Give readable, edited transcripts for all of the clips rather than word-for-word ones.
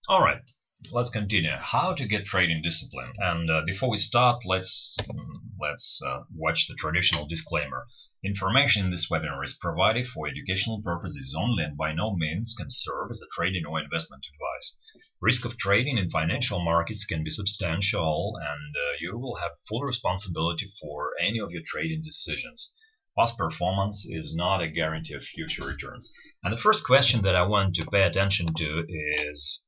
All right, let's continue. How to get trading discipline. And before we start, let's watch the traditional disclaimer. Information in this webinar is provided for educational purposes only and by no means can serve as a trading or investment advice. Risk of trading in financial markets can be substantial, and you will have full responsibility for any of your trading decisions. Past performance is not a guarantee of future returns. And the first question that I want to pay attention to is,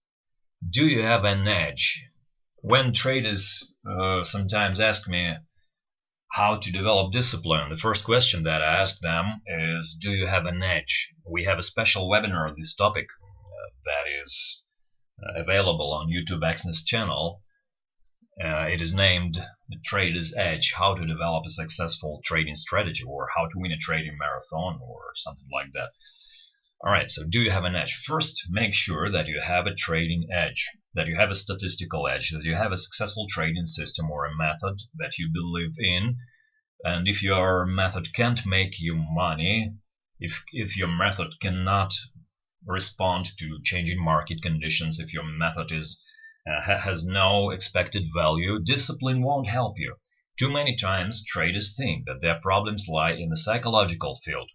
do you have an edge? When traders sometimes ask me how to develop discipline, the first question that I ask them is, do you have an edge? We have a special webinar on this topic that is available on YouTube Access channel. It is named The Trader's Edge, how to develop a successful trading strategy, or how to win a trading marathon, or something like that. Alright, so do you have an edge? First, make sure that you have a trading edge, that you have a statistical edge, that you have a successful trading system or a method that you believe in. And if your method can't make you money, if your method cannot respond to changing market conditions, if your method has no expected value, discipline won't help you. Too many times traders think that their problems lie in the psychological field,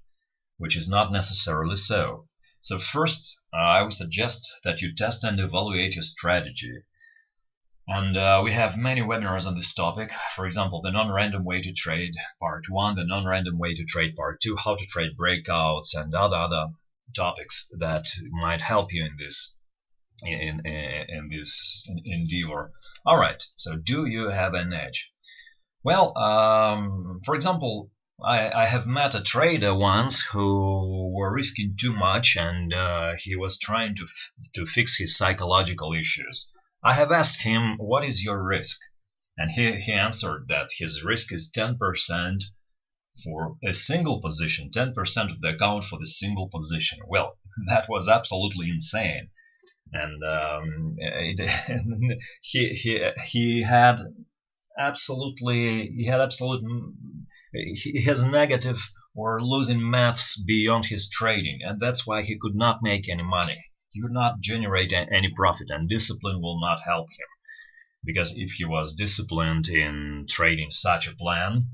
which is not necessarily so. So first, I would suggest that you test and evaluate your strategy. And we have many webinars on this topic. For example, the non-random way to trade part 1, the non-random way to trade part 2, how to trade breakouts, and other topics that might help you in this endeavor. All right. So, do you have an edge? Well, for example, I have met a trader once who were risking too much, and he was trying to fix his psychological issues. I have asked him, what is your risk? And he answered that his risk is 10% for a single position, 10% of the account for the single position. Well, that was absolutely insane. And he has negative or losing maths beyond his trading, and that's why he could not make any money. He would not generate any profit, and discipline will not help him, because if he was disciplined in trading such a plan,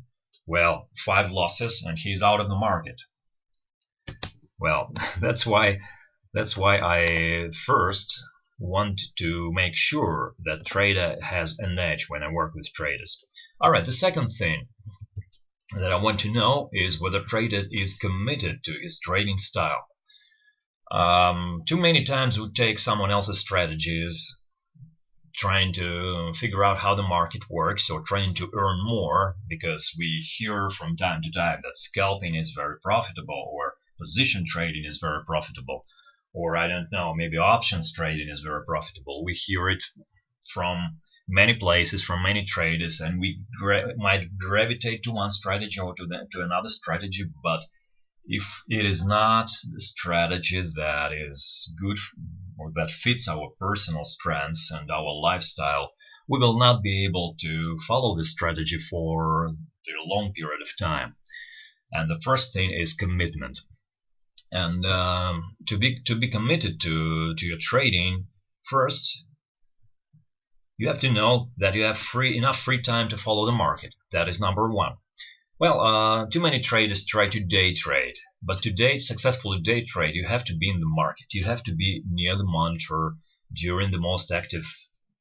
well, 5 losses and he's out of the market. Well, that's why I first want to make sure that trader has an edge when I work with traders. All right, the second thing that I want to know is whether trader is committed to his trading style. Too many times we take someone else's strategies, trying to figure out how the market works, or trying to earn more, because we hear from time to time that scalping is very profitable, or position trading is very profitable, or I don't know, maybe options trading is very profitable. We hear it from many places, from many traders, and we might gravitate to one strategy or to another strategy, but if it is not the strategy that is good or that fits our personal strengths and our lifestyle, we will not be able to follow this strategy for a long period of time. And the first thing is commitment. And to be committed to your trading, first you have to know that you have enough free time to follow the market. That is number one. Well, too many traders try to day trade, but to successfully day trade, you have to be in the market. You have to be near the monitor during the most active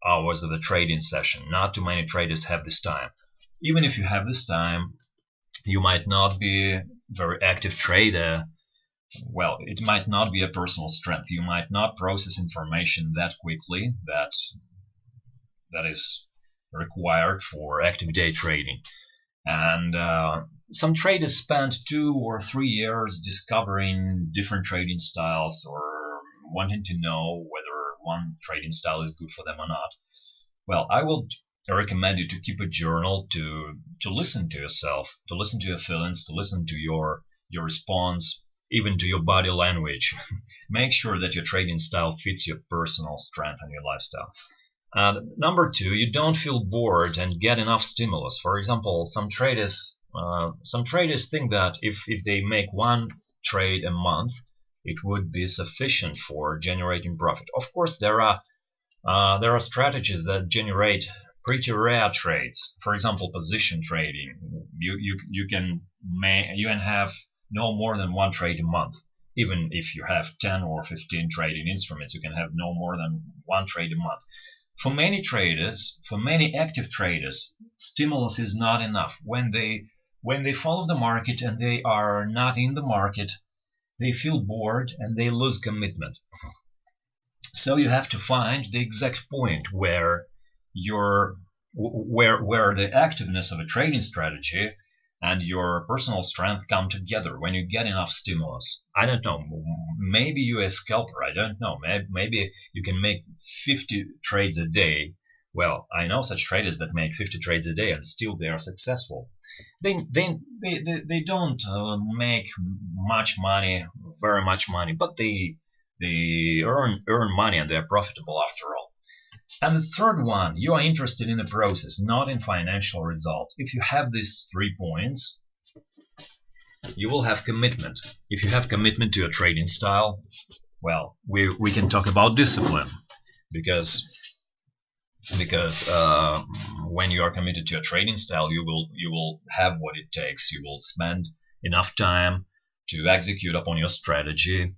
hours of the trading session. Not too many traders have this time. Even if you have this time, you might not be a very active trader. Well, it might not be a personal strength. You might not process information that quickly that is required for active day trading. And some traders spend 2 or 3 years discovering different trading styles, or wanting to know whether one trading style is good for them or not. Well, I would recommend you to keep a journal, to listen to yourself, to listen to your feelings, to listen to your response, even to your body language. Make sure that your trading style fits your personal strength and your lifestyle. Number 2, you don't feel bored and get enough stimulus. For example, some traders think that if they make one trade a month, it would be sufficient for generating profit. Of course, there are There are strategies that generate pretty rare trades. For example, position trading. You can have no more than one trade a month. Even if you have 10 or 15 trading instruments, you can have no more than one trade a month. For many traders, for many active traders, stimulus is not enough. When they follow the market and they are not in the market, they feel bored and they lose commitment. So you have to find the exact point where where the activeness of a trading strategy and your personal strength come together, when you get enough stimulus. I don't know, maybe you're a scalper, I don't know, maybe you can make 50 trades a day. Well, I know such traders that make 50 trades a day and still they are successful. They don't make much money, very much money, but they earn money and they're profitable after all. And the third one, you are interested in the process, not in financial result. If you have these 3 points, you will have commitment. If you have commitment to your trading style, well, we can talk about discipline, because when you are committed to a trading style, you will have what it takes. You will spend enough time to execute upon your strategy,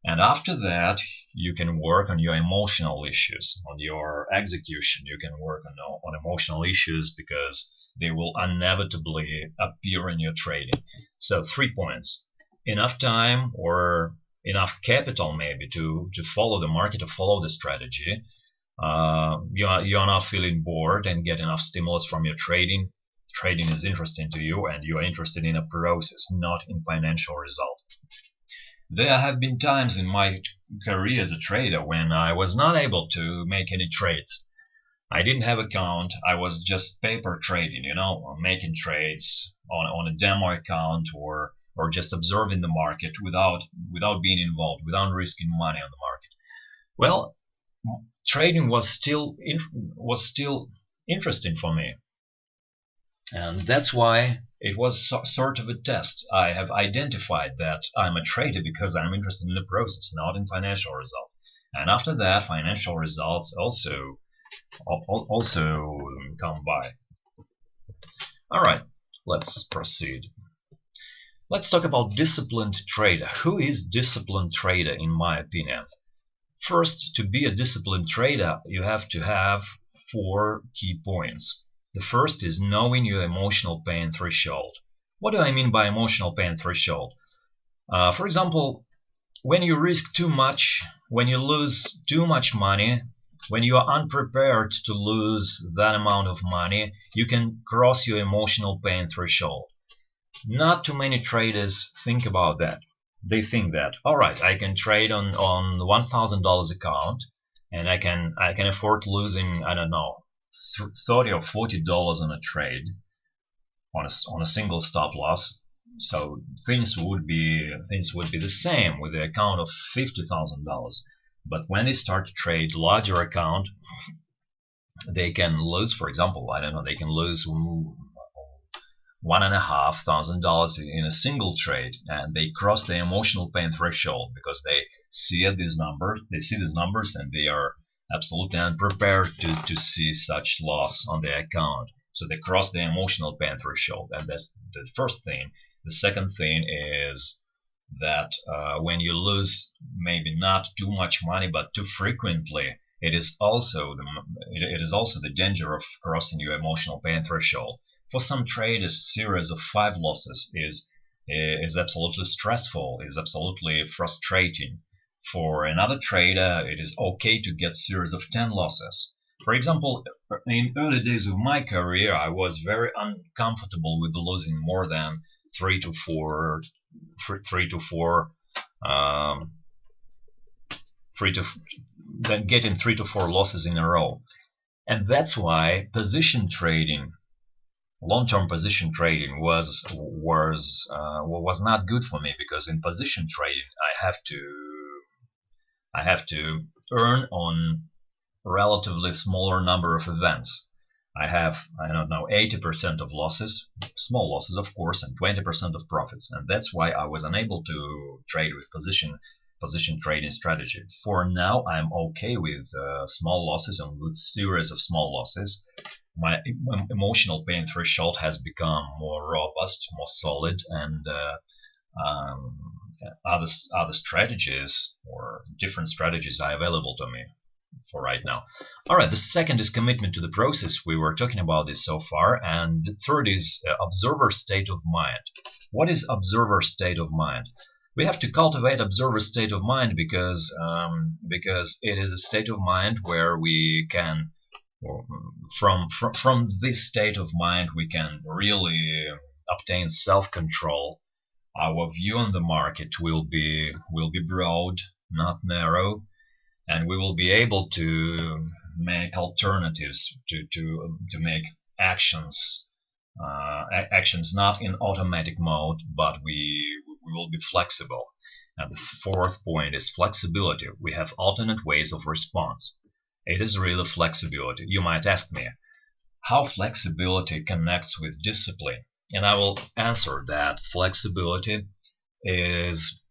and after that you can work on your emotional issues, on your execution. You can work on emotional issues because they will inevitably appear in your trading. So 3 points: enough time or enough capital maybe to follow the market, to follow the strategy. You are not feeling bored and get enough stimulus from your trading. Trading is interesting to you and you are interested in a process, not in financial result. There have been times in my career as a trader when I was not able to make any trades. I didn't have account. I was just paper trading, making trades on a demo account, or just observing the market without being involved, without risking money on the market. Well, trading was still interesting for me, and that's why it was sort of a test. I have identified that I'm a trader because I'm interested in the process, not in financial result. And after that, financial results also come by. All right, let's proceed. Let's talk about disciplined trader. Who is disciplined trader in my opinion? First, to be a disciplined trader, you have to have 4 key points. The first is knowing your emotional pain threshold. What do I mean by emotional pain threshold? For example, when you risk too much, when you lose too much money, when you are unprepared to lose that amount of money, you can cross your emotional pain threshold. Not too many traders think about that. They think that, all right, I can trade on $1,000 account, and I can afford losing, I don't know, $30 or $40 on a trade, on a single stop loss. So things would be the same with the account of $50,000. But when they start to trade larger account, they can lose, for example, I don't know, they can lose $1,500 in a single trade, and they cross the emotional pain threshold because they see these numbers, and they are absolutely unprepared to see such loss on their account. So they cross the emotional pain threshold, and that's the first thing. The second thing is that when you lose maybe not too much money but too frequently, it is also the danger of crossing your emotional pain threshold. For some traders, a series of 5 losses is absolutely stressful, is absolutely frustrating. For another trader, it is okay to get a series of 10 losses. For example, in early days of my career, I was very uncomfortable with losing more than 3 to 4 getting 3 to 4 losses in a row. And that's why position trading, long-term position trading was not good for me, because in position trading I have to earn on relatively smaller number of events. I have, I don't know, 80% of losses, small losses of course, and 20% of profits, and that's why I was unable to trade with position position trading strategy. For now, I'm okay with small losses and with series of small losses. My emotional pain threshold has become more robust, more solid, and other strategies or different strategies are available to me for right now. All right, the second is commitment to the process. We were talking about this so far. And the third is observer state of mind. What is observer state of mind? We have to cultivate observer state of mind because it is a state of mind where we can, from this state of mind, we can really obtain self-control. Our view on the market will be broad, not narrow, and we will be able to make alternatives to make actions not in automatic mode, but we will be flexible. And the fourth point is flexibility. We have alternate ways of response. It is really flexibility. You might ask me how flexibility connects with discipline, and I will answer that flexibility is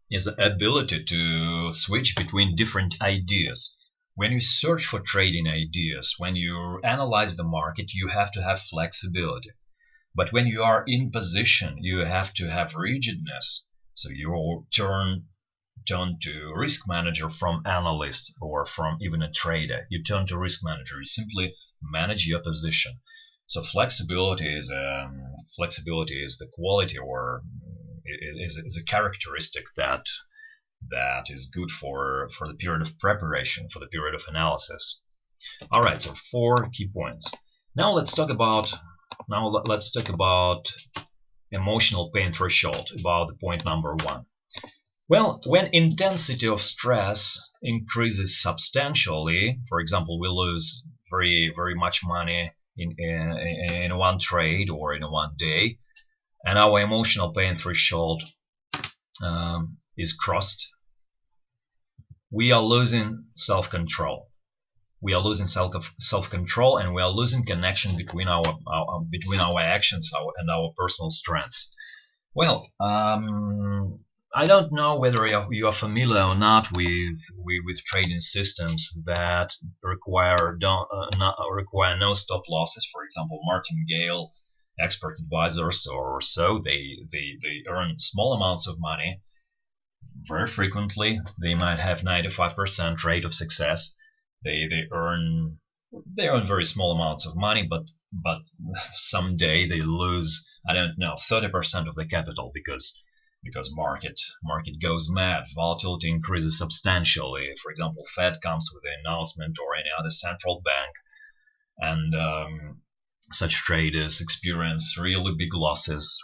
the ability to switch between different ideas. When you search for trading ideas, when you analyze the market, you have to have flexibility. But when you are in position, you have to have rigidness. So you turn to risk manager from analyst or from even a trader. You turn to risk manager. You simply manage your position. So flexibility is the quality, or is a characteristic that is good for the period of preparation, for the period of analysis. All right, so 4 key points. Now let's talk about emotional pain threshold, about the point number 1. Well, when intensity of stress increases substantially, for example, we lose very much money in one trade or in one day, and our emotional pain threshold is crossed, we are losing self-control. We are losing self-control, and we are losing connection between our actions and our personal strengths. Well, I don't know whether you are familiar or not with trading systems that require no stop losses. For example, martingale, expert advisors, or so. They earn small amounts of money. Very frequently, they might have 95% rate of success. They earn very small amounts of money, but someday they lose, I don't know, 30% of the capital because market goes mad, volatility increases substantially. For example, Fed comes with an announcement, or any other central bank, and such traders experience really big losses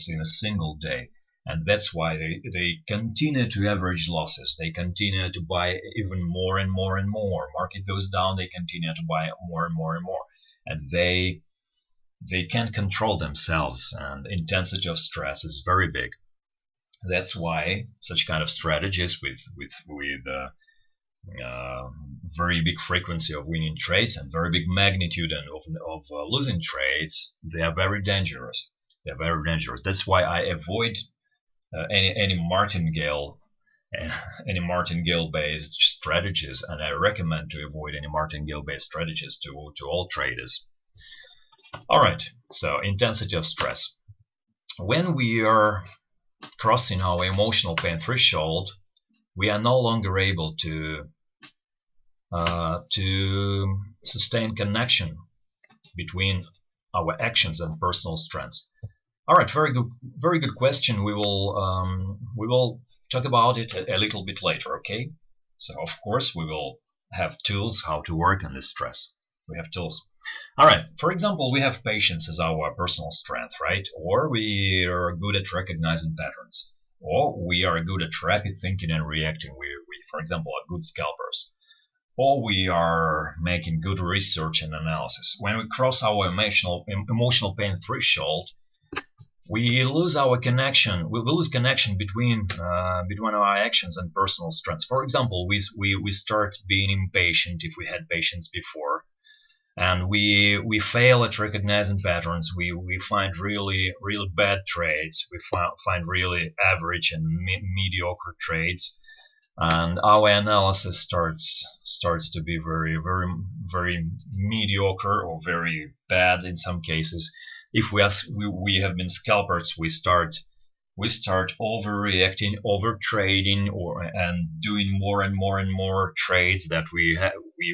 in a single day. And that's why they continue to average losses. They continue to buy even more and more and more. Market goes down, they continue to buy more and more and more. And they can't control themselves, and intensity of stress is very big. That's why such kind of strategies with very big frequency of winning trades and very big magnitude of losing trades, they are very dangerous. That's why I avoid any martingale based strategies, and I recommend to avoid any martingale based strategies to all traders. Alright, so intensity of stress. When we are crossing our emotional pain threshold, we are no longer able to sustain connection between our actions and personal strengths. Alright, very good question. We will talk about it a little bit later, okay? So of course we will have tools how to work on this stress. We have tools. Alright, for example, we have patience as our personal strength, right? Or we are good at recognizing patterns. Or we are good at rapid thinking and reacting. We for example, are good scalpers. Or we are making good research and analysis. When we cross our emotional pain threshold, we lose our connection. We lose connection between our actions and personal strengths. For example, we start being impatient if we had patience before. and we fail at recognizing patterns. We find really bad trades. We find really average and mediocre trades, and our analysis starts to be very mediocre or very bad in some cases. If we have been scalpers, we start overreacting, over trading, and doing more and more trades that we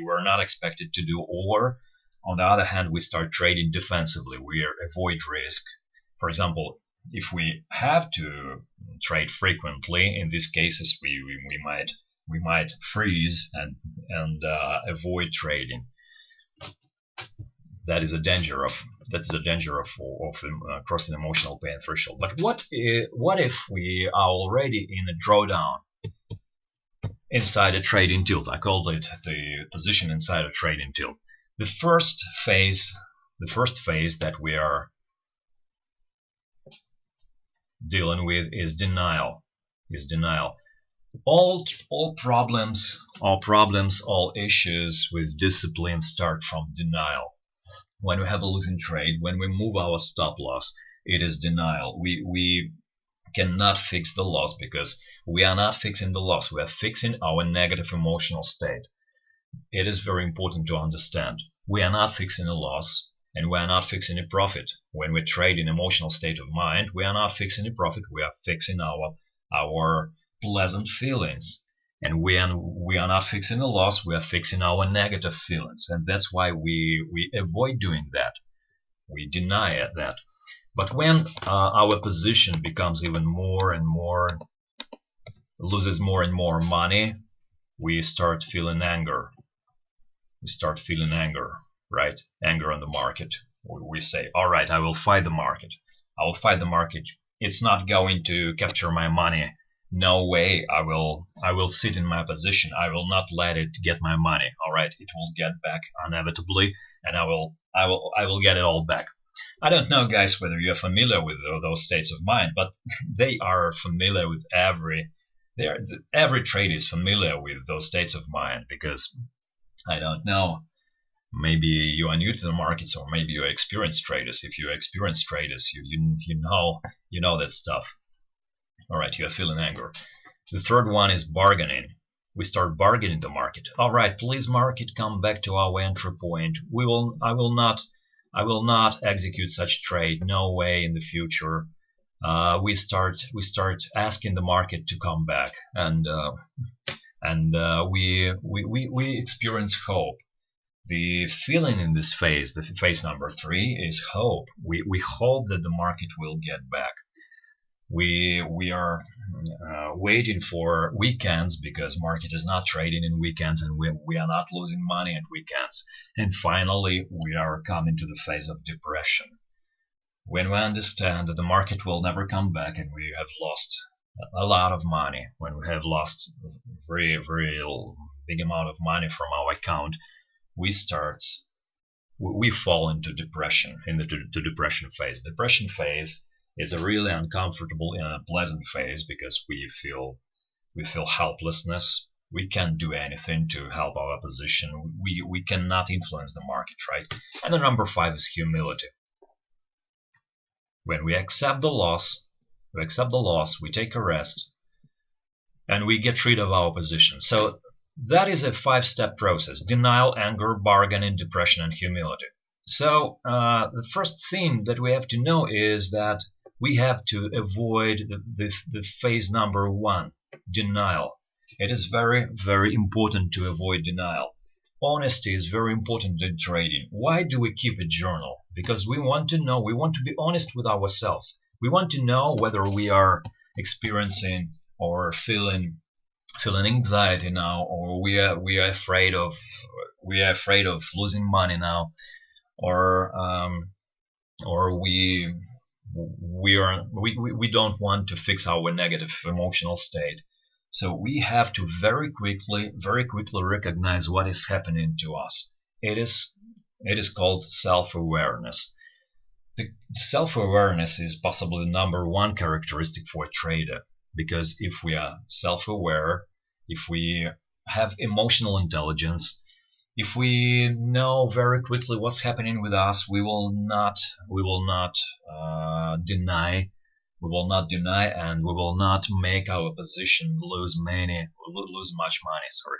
were not expected to do. Or on the other hand, we start trading defensively. We avoid risk. For example, if we have to trade frequently, in these cases we might freeze and avoid trading. That is a danger of crossing emotional pain threshold. But what if we are already in a drawdown inside a trading tilt? I called it the position inside a trading tilt. The first phase that we are dealing with is denial. All problems, all issues with discipline start from denial. When we have a losing trade, when we move our stop loss, it is denial. We cannot fix the loss because we are not fixing the loss. We are fixing our negative emotional state. It is very important to understand. We are not fixing a loss, and we are not fixing a profit. When we trade in emotional state of mind, we are not fixing a profit. We are fixing our pleasant feelings. And we are not fixing a loss, we are fixing our negative feelings. And that's why we avoid doing that. We deny that. But when our position becomes even more and more, loses more and more money, we start feeling anger. Right? Anger on the market. We say, all right, I will fight the market. It's not going to capture my money. No way, I will sit in my position. I will not let it get my money. All right, it will get back inevitably, and I will get it all back. I don't know, guys, whether you're familiar with those states of mind, but they are familiar with every trade is familiar with those states of mind, because I don't know, maybe you are new to the markets, or maybe you're experienced traders. If you're experienced traders, you know that stuff. Alright, you are feeling anger. The third one is bargaining. We start bargaining the market. Alright, please market, come back to our entry point. I will not execute such trade. No way in the future. We start asking the market to come back, and we experience hope. The feeling in this phase, the phase number 3, is hope. We hope that the market will get back. We are waiting for weekends, because market is not trading in weekends, and we are not losing money at weekends. And finally, we are coming to the phase of depression, when we understand that the market will never come back, and we have lost a lot of money. When we have lost a very big amount of money from our account, we fall into depression, in the depression phase. Depression phase is a really uncomfortable and unpleasant phase, because we feel helplessness. We can't do anything to help our position. We cannot influence the market, right? And the number 5 is humility. When we accept the loss, we take a rest, and we get rid of our position. So that is a 5-step process: denial, anger, bargaining, depression, and humility. So the first thing that we have to know is that we have to avoid the phase number 1, denial. It is very important to avoid denial. Honesty is very important in trading. Why do we keep a journal? Because we want to be honest with ourselves. We want to know whether we are experiencing or feeling anxiety now, or we are afraid of losing money now, or we don't want to fix our negative emotional state. So we have to very quickly recognize what is happening to us. It is called self-awareness. The self-awareness is possibly the number 1 characteristic for a trader, because if we are self-aware, if we have emotional intelligence, if we know very quickly what's happening with us, we will not deny, and we will not make our position lose much money. Sorry.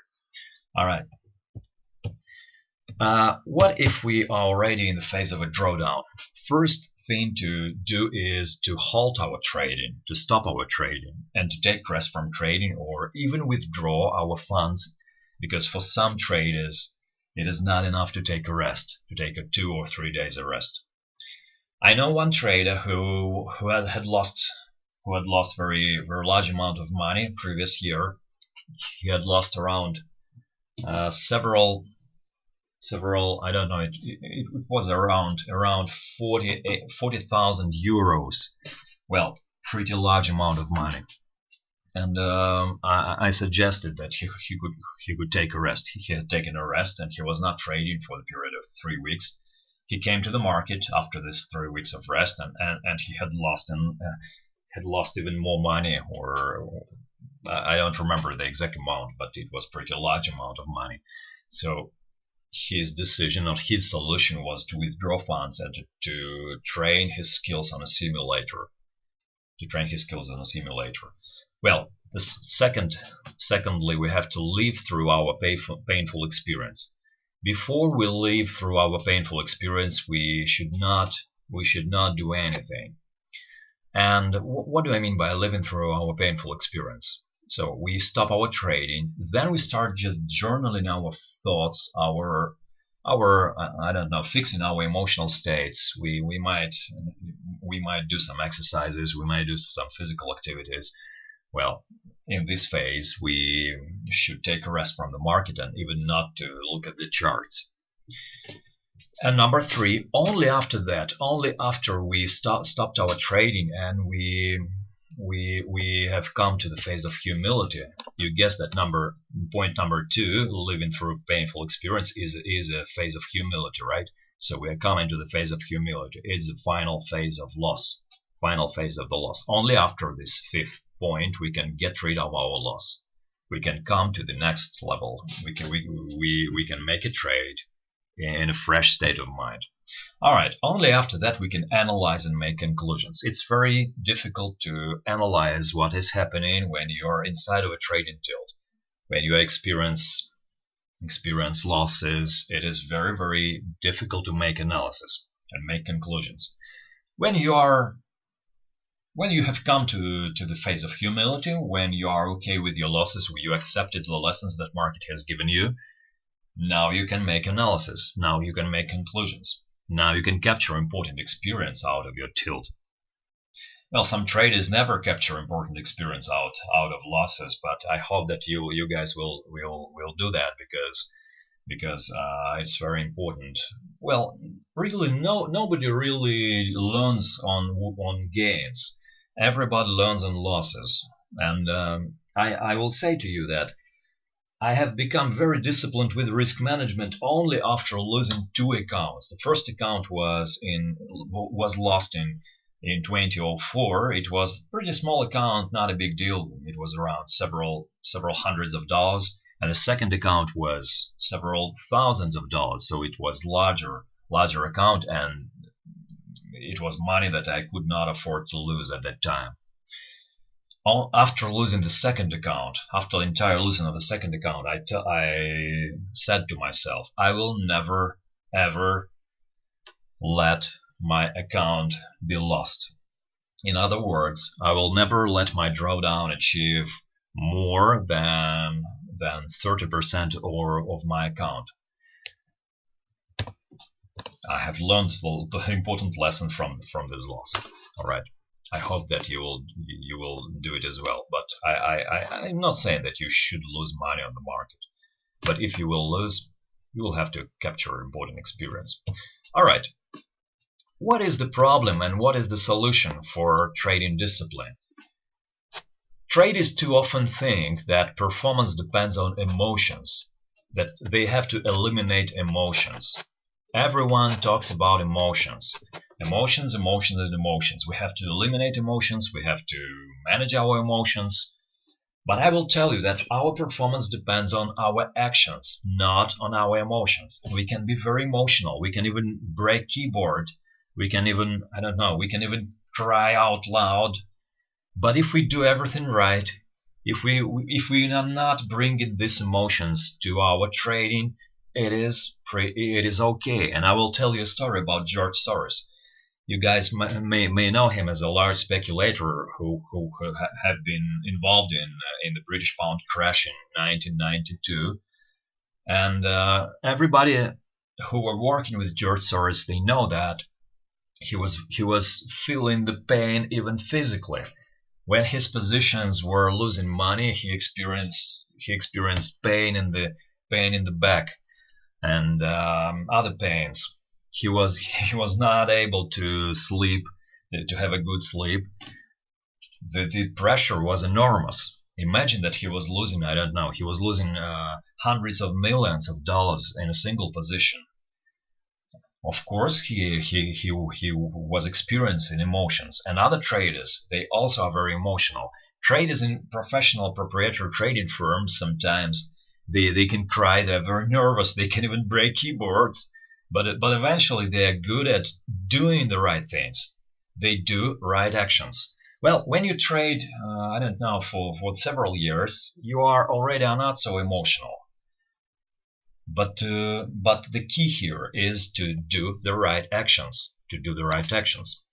All right. What if we are already in the phase of a drawdown? First thing to do is to halt our trading, to stop our trading, and to take rest from trading, or even withdraw our funds, because for some traders it is not enough to take a rest, to take a 2 or 3 days of rest. I know one trader who had lost very large amount of money previous year. He had lost around several, I don't know, it was around 40,000 euros. Well, pretty large amount of money. And I suggested that he could take a rest. He had taken a rest, and he was not trading for the period of 3 weeks. He came to the market after this 3 weeks of rest, and he had lost even more money, or I don't remember the exact amount, but it was pretty large amount of money. So his decision, or his solution, was to withdraw funds and to train his skills on a simulator. Well, secondly, we have to live through our painful experience. Before we live through our painful experience, we should not do anything. And what do I mean by living through our painful experience? So we stop our trading, then we start just journaling our thoughts, our I don't know, fixing our emotional states. We might do some exercises, we might do some physical activities. Well, in this phase, we should take a rest from the market and even not to look at the charts. And number 3, only after we stopped our trading and we have come to the phase of humility. You guess that point number 2, living through painful experience, is a phase of humility, right? So we are coming to the phase of humility. It's the final phase of the loss. Only after this 5th point we can get rid of our loss. We can come to the next level. We can make a trade in a fresh state of mind. Alright, only after that we can analyze and make conclusions. It's very difficult to analyze what is happening when you're inside of a trading tilt. When you experience losses, it is very, very difficult to make analysis and make conclusions. When you have come to the phase of humility, when you are okay with your losses, when you accepted the lessons that market has given you, now you can make analysis. Now you can make conclusions. Now you can capture important experience out of your tilt. Well, some traders never capture important experience out of losses, but I hope that you guys will do that, because it's very important. Well, really, nobody really learns on gains. Everybody learns on losses, and I will say to you that I have become very disciplined with risk management only after losing 2 accounts. The first account was lost in 2004. It was a pretty small account, not a big deal. It was around several hundreds of dollars, and the second account was several thousands of dollars. So it was larger account, and it was money that I could not afford to lose at that time. After losing the second account, after the entire losing of the second account, I said to myself, I will never ever let my account be lost. In other words, I will never let my drawdown achieve more than 30% of my account. I have learned the important lesson from this loss. All right. I hope that you will do it as well. But I'm not saying that you should lose money on the market. But if you will lose, you will have to capture important experience. All right. What is the problem and what is the solution for trading discipline? Traders too often think that performance depends on emotions, that they have to eliminate emotions. Everyone talks about emotions. Emotions. We have to eliminate emotions. We have to manage our emotions. But I will tell you that our performance depends on our actions, not on our emotions. We can be very emotional. We can even break keyboard. We can even, I don't know, we can even cry out loud. But if we do everything right, if we are not bringing these emotions to our trading, it is okay. And I will tell you a story about George Soros. You guys may know him as a large speculator who have been involved in the British pound crash in 1992. And everybody who were working with George Soros, they know that he was feeling the pain even physically. When his positions were losing money, he experienced pain in the back and other pains. He was not able to sleep, to have a good sleep. The pressure was enormous. Imagine that he was losing, I don't know, he was losing hundreds of millions of dollars in a single position. Of course, he was experiencing emotions, and other traders, they also are very emotional. Traders in professional proprietary trading firms, sometimes they can cry, they're very nervous, they can even break keyboards, but eventually they are good at doing the right things. They do right actions. Well, when you trade, I don't know, for several years, you are already not so emotional. But the key here is to do the right actions. To do the right actions.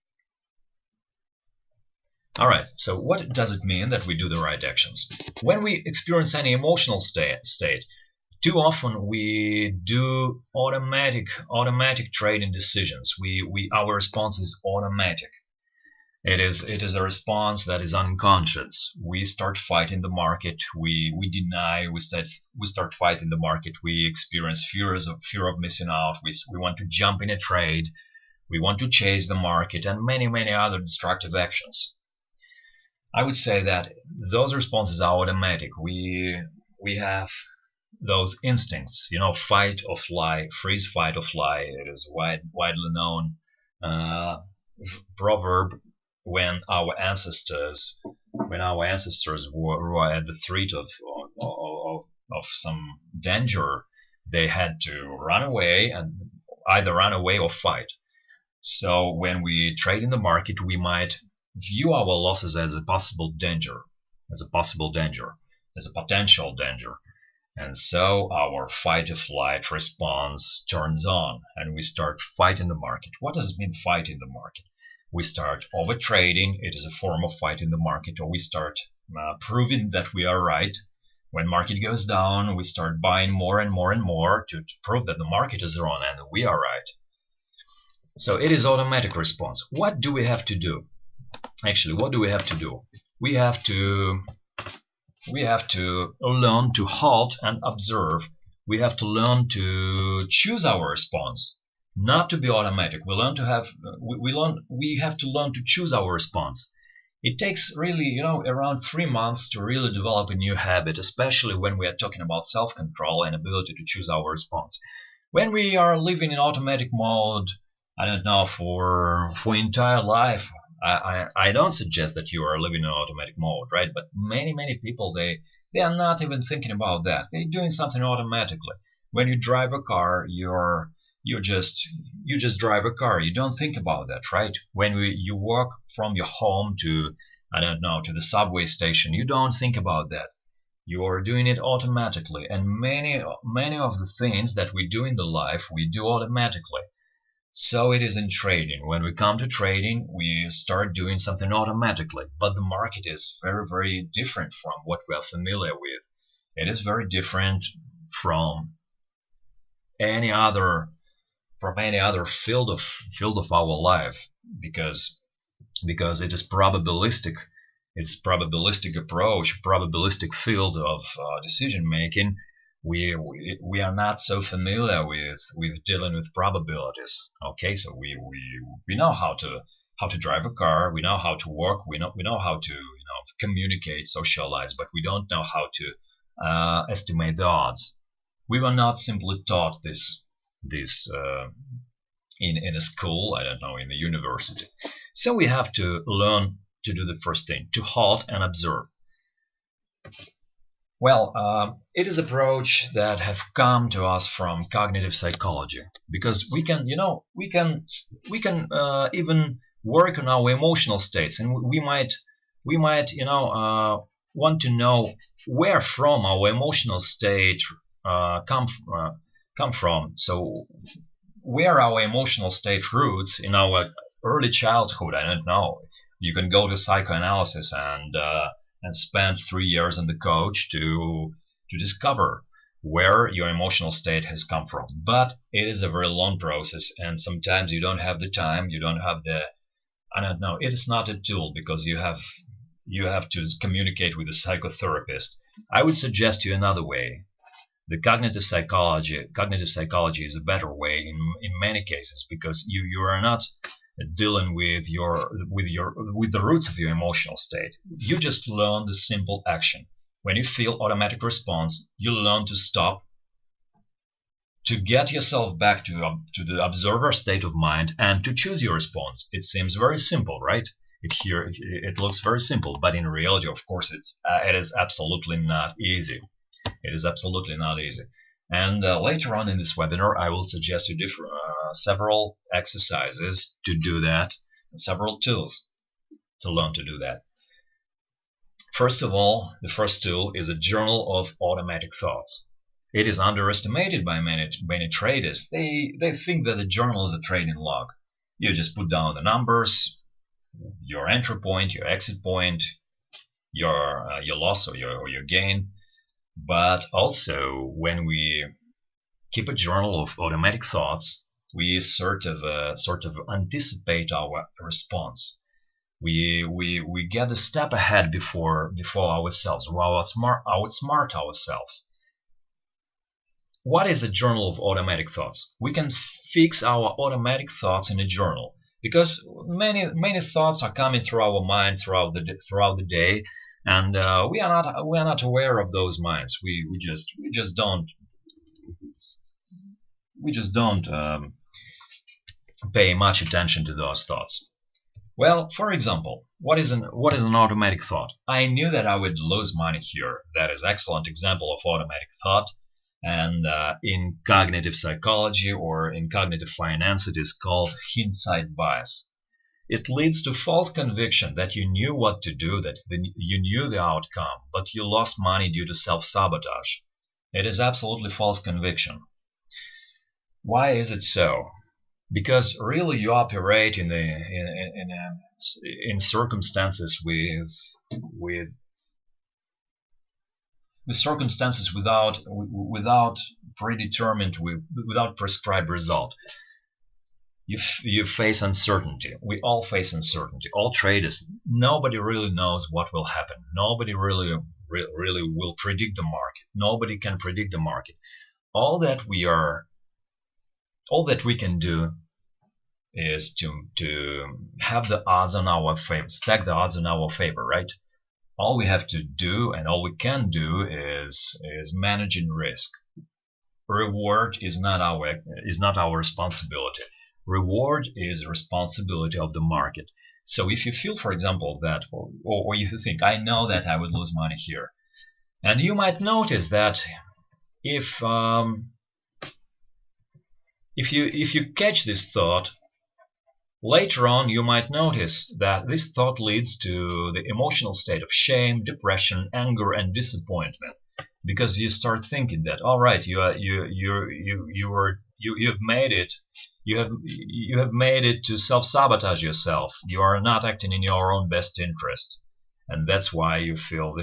All right. So what does it mean that we do the right actions? When we experience any emotional state, too often we do automatic trading decisions. Our response is automatic. It is a response that is unconscious. We start fighting the market. We deny. We start fighting the market. We experience fear of missing out. We want to jump in a trade. We want to chase the market and many other destructive actions. I would say that those responses are automatic. We have those instincts, fight or fly, freeze, fight or fly. It is widely known proverb when our ancestors were at the threat of some danger, they had to run away and either run away or fight. So when we trade in the market, we might view our losses as a possible danger, as a potential danger. And so our fight or flight response turns on and we start fighting the market. What does it mean, fighting the market? We start overtrading. It is a form of fighting the market. Or we start proving that we are right. When market goes down, we start buying more and more and more to prove that the market is wrong and we are right. So it is automatic response. What do we have to do? Actually, what do we have to do? We have to learn to halt and observe. We have to learn to choose our response, not to be automatic. We have to learn to choose our response. It takes really, around 3 months to really develop a new habit, especially when we are talking about self-control and ability to choose our response. When we are living in automatic mode, I don't know, for entire life, I don't suggest that you are living in automatic mode, right? But many people, they are not even thinking about that. They're doing something automatically. When you drive a car, you just drive a car. You don't think about that, right? When you walk from your home to, I don't know, to the subway station, you don't think about that. You are doing it automatically. And many of the things that we do in the life, we do automatically. So it is in trading. When we come to trading, we start doing something automatically. But the market is very different from what we are familiar with. It is very different from any other field of our life, because it is probabilistic. It's probabilistic approach, probabilistic field of decision making. We are not so familiar with dealing with probabilities. Okay, so we know how to drive a car, we know how to work, we know how to communicate, socialize, but we don't know how to estimate the odds. We were not simply taught this in a school, I don't know, in the university. So we have to learn to do the first thing, to halt and observe. Well, it is approach that have come to us from cognitive psychology because we can, even work on our emotional states, and we might, want to know where from our emotional state uh, come uh, come from. So where our emotional state roots in our early childhood, I don't know. You can go to psychoanalysis and spend 3 years in the coach to discover where your emotional state has come from. But it is a very long process, and sometimes you don't have the time, you don't have the, I don't know. It is not a tool because you have to communicate with a psychotherapist. I would suggest you another way. The cognitive psychology is a better way in many cases because you are not dealing with the roots of your emotional state. You just learn the simple action. When you feel automatic response, you learn to stop, to get yourself back to the observer state of mind and to choose your response. It seems very simple, right? It looks very simple, but in reality, of course, it is absolutely not easy. It is absolutely not easy. And later on in this webinar, I will suggest you several exercises to do that, and several tools to learn to do that. First of all, the first tool is a journal of automatic thoughts. It is underestimated by many traders. They think that the journal is a trading log. You just put down the numbers, your entry point, your exit point, your loss or your gain. But also, when we keep a journal of automatic thoughts, we sort of anticipate our response. We get a step ahead before ourselves. We outsmart ourselves. What is a journal of automatic thoughts? We can fix our automatic thoughts in a journal because many thoughts are coming through our mind throughout the day, and we are not aware of those minds. We just don't pay much attention to those thoughts. Well, for example, what is an automatic thought? I knew that I would lose money here. That is excellent example of automatic thought. And in cognitive psychology or in cognitive finance, it is called hindsight bias. It leads to false conviction that you knew what to do, that you knew the outcome, but you lost money due to self-sabotage. It is absolutely false conviction. Why is it so? Because really you operate in circumstances with circumstances without predetermined, without prescribed result. You face uncertainty. We all face uncertainty. All traders. Nobody really knows what will happen. Nobody really will predict the market. Nobody can predict the market. All that we can do is to have the odds on our favor, stack the odds in our favor, right? All we have to do and all we can do is managing risk. Reward is not our responsibility. Reward is responsibility of the market. So if you feel, for example, that, or if you think, I know that I would lose money here, and you might notice that if you catch this thought, later on you might notice that this thought leads to the emotional state of shame, depression, anger, and disappointment, because you start thinking that, all right, you have made it. You have made it to self-sabotage yourself. You are not acting in your own best interest, and that's why you feel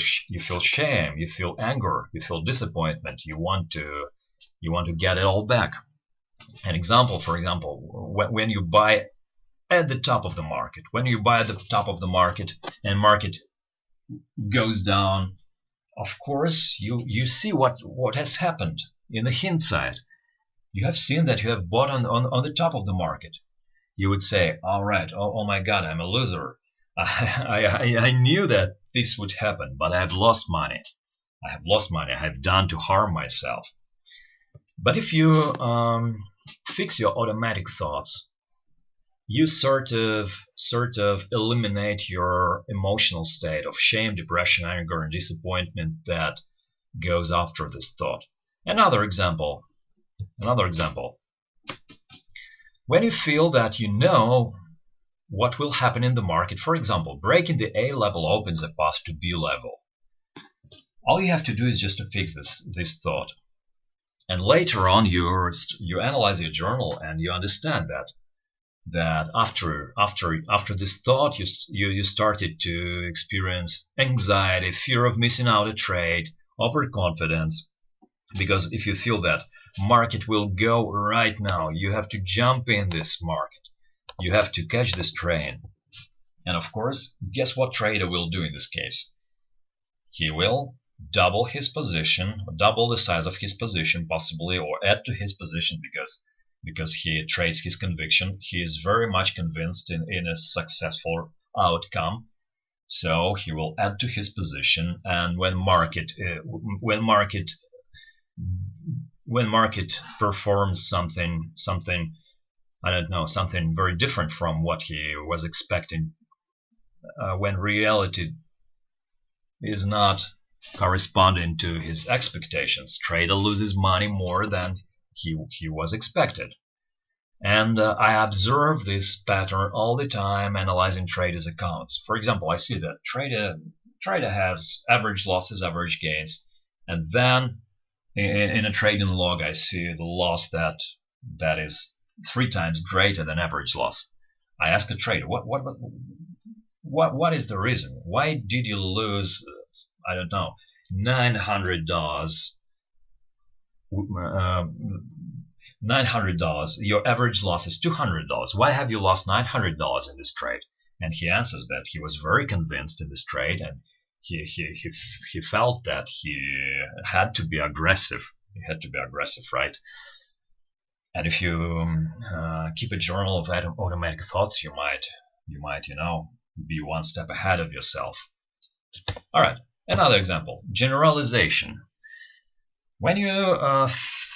shame, you feel anger, you feel disappointment. You want to get it all back. An example, for example, when you buy at the top of the market, and market goes down, of course you see what has happened in the hindsight. You have seen that you have bought on the top of the market. You would say, all right, oh my God, I'm a loser. I knew that this would happen, but I have lost money. I have done to harm myself. But if you fix your automatic thoughts, you sort of eliminate your emotional state of shame, depression, anger, and disappointment that goes after this thought. Another example. When you feel that you know what will happen in the market, for example, breaking the A level opens a path to B level. All you have to do is just to fix this thought. And later on, you analyze your journal and you understand that after this thought, you started to experience anxiety, fear of missing out a trade, overconfidence. Because if you feel that market will go right now, you have to jump in this market. You have to catch this train. And of course, guess what trader will do in this case? He will double his position, double the size of his position possibly, or add to his position because he trades his conviction. He is very much convinced in a successful outcome. So he will add to his position, and when market performs something, I don't know, something very different from what he was expecting, when reality is not corresponding to his expectations, trader loses money more than he was expected. And I observe this pattern all the time analyzing traders' accounts. For example, I see that trader has average losses, average gains, and then in a trading log I see the loss that is 3 times greater than average loss. I ask a trader, what is the reason? Why did you lose, I don't know, $900? $900. Your average loss is $200. Why have you lost $900 in this trade? And he answers that he was very convinced in this trade, and he felt that he had to be aggressive. He had to be aggressive, right? And if you keep a journal of automatic thoughts, you might be one step ahead of yourself. All right, another example: generalization. When you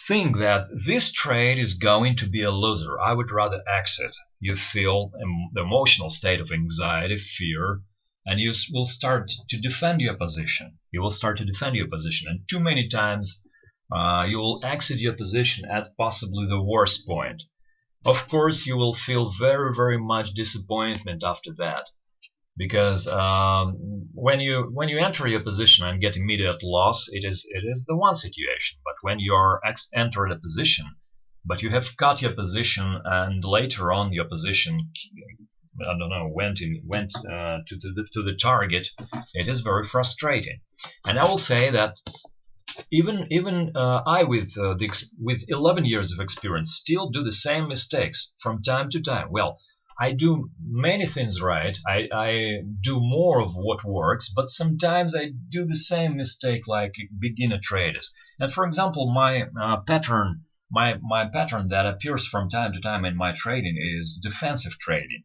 think that this trade is going to be a loser, I would rather exit. You feel the emotional state of anxiety, fear, and you will start to defend your position. And too many times you will exit your position at possibly the worst point. Of course, you will feel very, very much disappointment after that, because when you enter your position and get immediate loss, it is the one situation. But when you are entered a position, but you have cut your position, and later on your position, I don't know, went to the target, it is very frustrating. And I will say that even I with 11 years of experience still do the same mistakes from time to time. Well, I do many things right. I do more of what works, but sometimes I do the same mistake like beginner traders. And for example, my pattern that appears from time to time in my trading is defensive trading.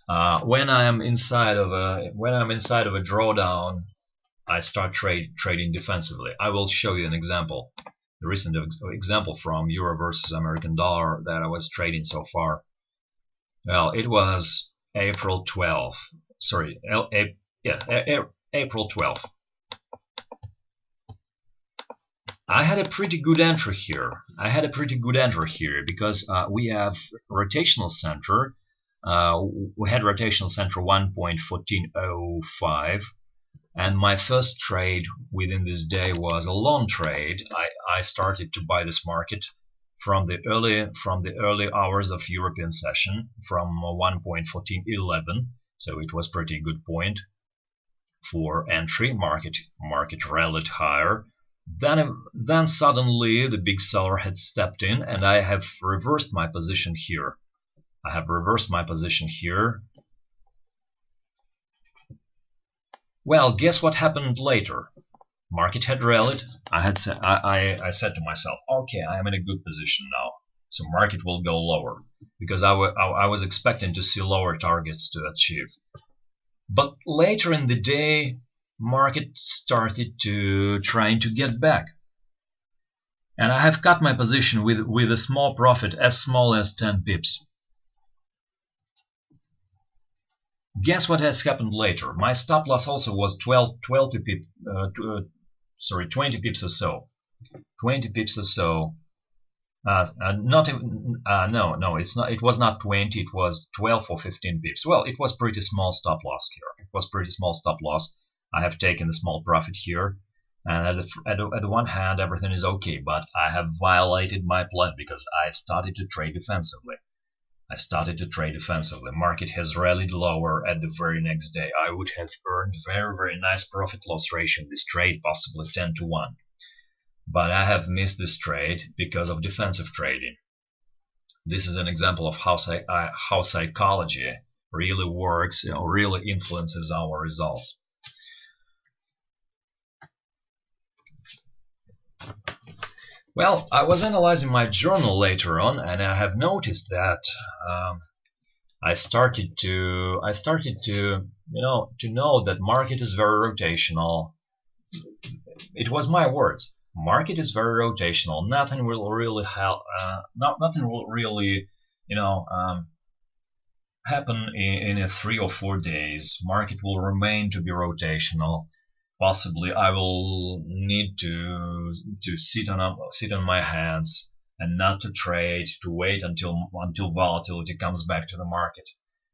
When I'm inside of a drawdown, I start trading defensively. I will show you an example. The recent example from euro versus American dollar that I was trading so far. Well, it was April 12th. Sorry, April 12th. I had a pretty good entry here. Because we have rotational center. We had rotational center 1.1405. And my first trade within this day was a long trade. I started to buy this market from the early hours of European session, from 1.1411. So it was pretty good point for entry. Market rallied higher. Then suddenly the big seller had stepped in, and I have reversed my position here. Well, guess what happened later? Market had rallied. I said to myself, okay, I am in a good position now, so market will go lower, because I was expecting to see lower targets to achieve. But later in the day, market started to trying to get back. And I have cut my position with a small profit as small as 10 pips. Guess what has happened later? My stop loss also was 20 pips or so. 20 pips or so. Not even, no, it's not. It was not 20. It was 12 or 15 pips. Well, it was pretty small stop loss here. It was pretty small stop loss. I have taken a small profit here, and at the one hand, everything is okay. But I have violated my plan because I started to trade defensively. Market has rallied lower at the very next day. I would have earned very nice profit-loss ratio in this trade, possibly 10 to 1. But I have missed this trade because of defensive trading. This is an example of how psychology really works, really influences our results. Well, I was analyzing my journal later on, and I have noticed that I started to know that market is very rotational. It was my words. Market is very rotational. Nothing will really happen in 3 or 4 days. Market will remain to be rotational. Possibly I will need to sit on my hands and not to trade, to wait until volatility comes back to the market.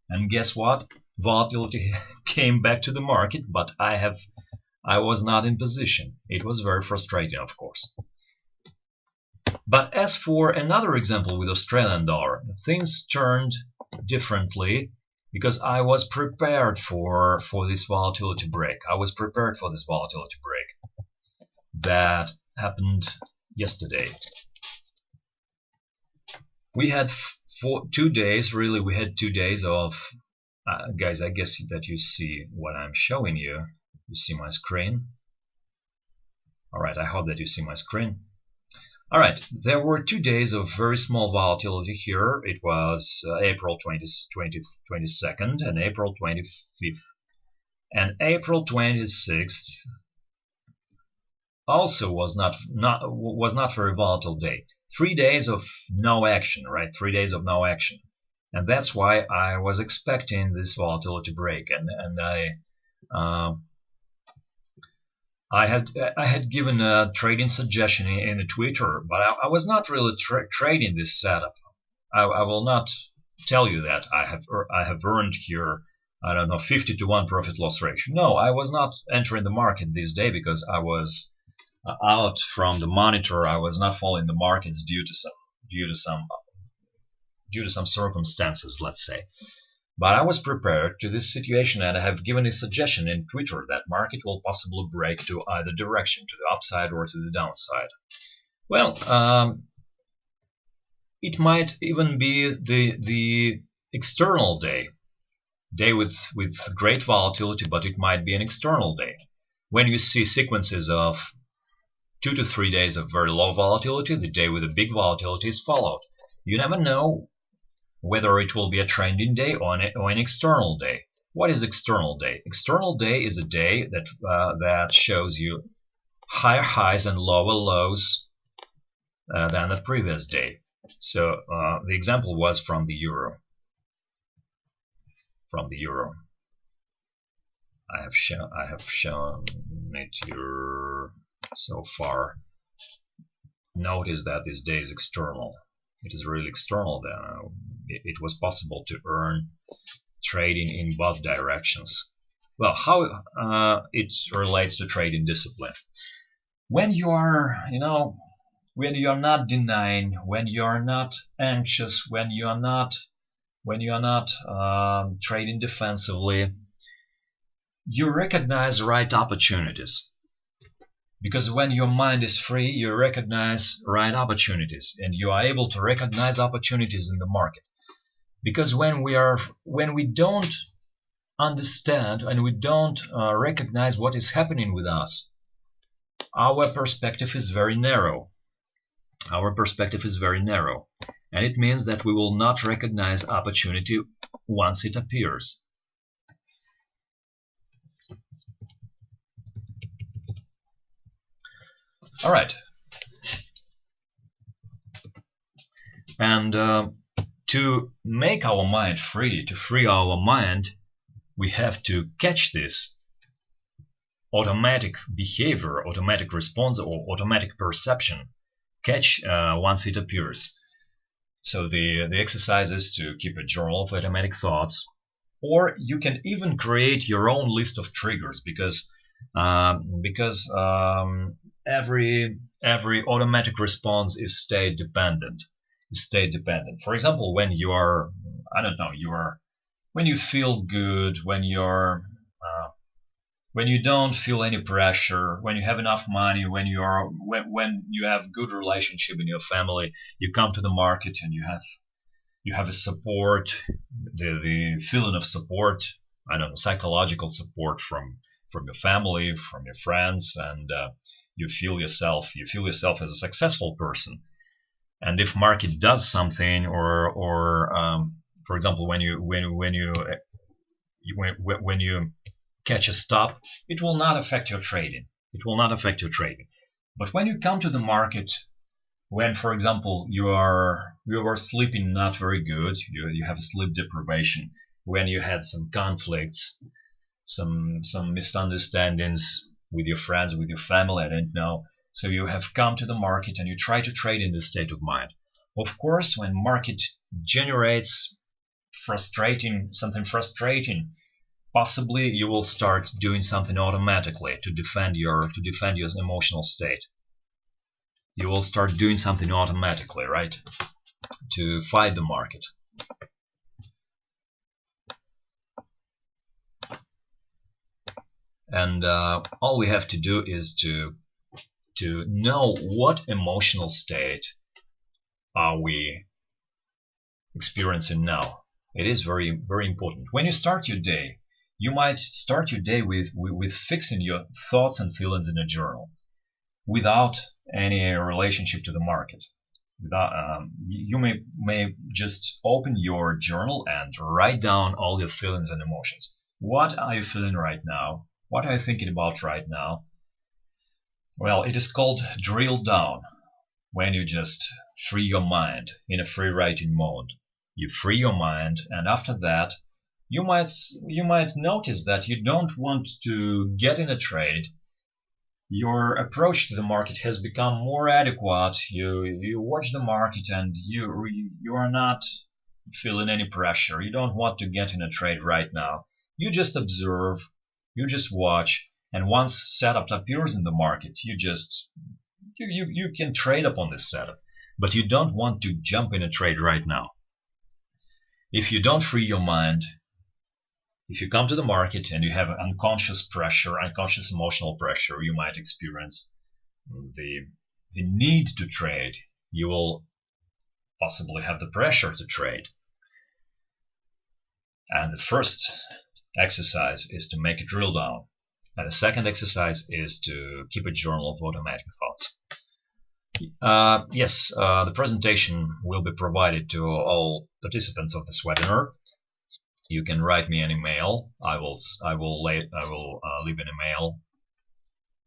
And guess what? Volatility came back to the market, but I was not in position. It was very frustrating, of course. But as for another example with Australian dollar, things turned differently because I was prepared for this volatility break. That happened yesterday. We had 2 days, really, we had 2 days of, guys, I guess that you see what I'm showing you. You see my screen? Alright, I hope that you see my screen. Alright, there were 2 days of very small volatility here. It was April 22nd and April 25th. And April 26th also was not very volatile day. 3 days of no action, right? 3 days of no action. And that's why I was expecting this volatility break, and I had given a trading suggestion in the Twitter, but I was not really trading this setup. I will not tell you that I have earned here, I don't know, 50 to 1 profit-loss ratio. No, I was not entering the market this day because I was out from the monitor. I was not following the markets due to some circumstances, let's say. But I was prepared to this situation, and I have given a suggestion in Twitter that market will possibly break to either direction, to the upside or to the downside. Well, it might even be the external day with great volatility, but it might be an external day. When you see sequences of 2 to 3 days of very low volatility, the day with a big volatility is followed. You never know whether it will be a trending day or an external day. What is external day? External day is a day that shows you higher highs and lower lows than the previous day. So the example was from the euro. I have shown it here so far. Notice that this day is external. It is really external. Then it was possible to earn trading in both directions. Well, how it relates to trading discipline? When you are, when you are not denying, when you are not anxious, when you are not trading defensively, you recognize right opportunities. Because when your mind is free, you recognize right opportunities, and you are able to recognize opportunities in the market. Because when we don't understand and we don't recognize what is happening with us, our perspective is very narrow. And it means that we will not recognize opportunity once it appears. All right. And to make our mind free, to free our mind, we have to catch this automatic behavior, automatic response, or automatic perception, catch once it appears. So the exercise is to keep a journal of automatic thoughts, or you can even create your own list of triggers, because every automatic response is state dependent. For example, when you are, I don't know, when you feel good, when you don't feel any pressure, when you have enough money, when you have good relationship in your family, you come to the market and you have a support, the feeling of support, I don't know, psychological support from your family, from your friends, and you feel yourself as a successful person. And if market does something, or for example, when you catch a stop, it will not affect your trading. But when you come to the market, when, for example, you are sleeping not very good, you have a sleep deprivation, when you had some conflicts, some misunderstandings with your friends, with your family, I don't know. So you have come to the market and you try to trade in this state of mind. Of course, when market generates something frustrating, possibly you will start doing something automatically to defend your emotional state. You will start doing something automatically, right? To fight the market. And all we have to do is to know what emotional state are we experiencing now. It is very, very important. When you start your day, you might start your day with fixing your thoughts and feelings in a journal without any relationship to the market. You may just open your journal and write down all your feelings and emotions. What are you feeling right now? What are you thinking about right now? Well, it is called drill down, when you just free your mind in a free writing mode. You free your mind, and after that, you might notice that you don't want to get in a trade. Your approach to the market has become more adequate. You watch the market and you are not feeling any pressure. You don't want to get in a trade right now. You just observe, you just watch, and once setup appears in the market, you can trade upon this setup, but you don't want to jump in a trade right now. If you don't free your mind, if you come to the market and you have unconscious pressure, unconscious emotional pressure, you might experience the need to trade. You will possibly have the pressure to trade. And the first exercise is to make a drill down. And the second exercise is to keep a journal of automatic thoughts. Yes, the presentation will be provided to all participants of this webinar. You can write me an email. I will leave an email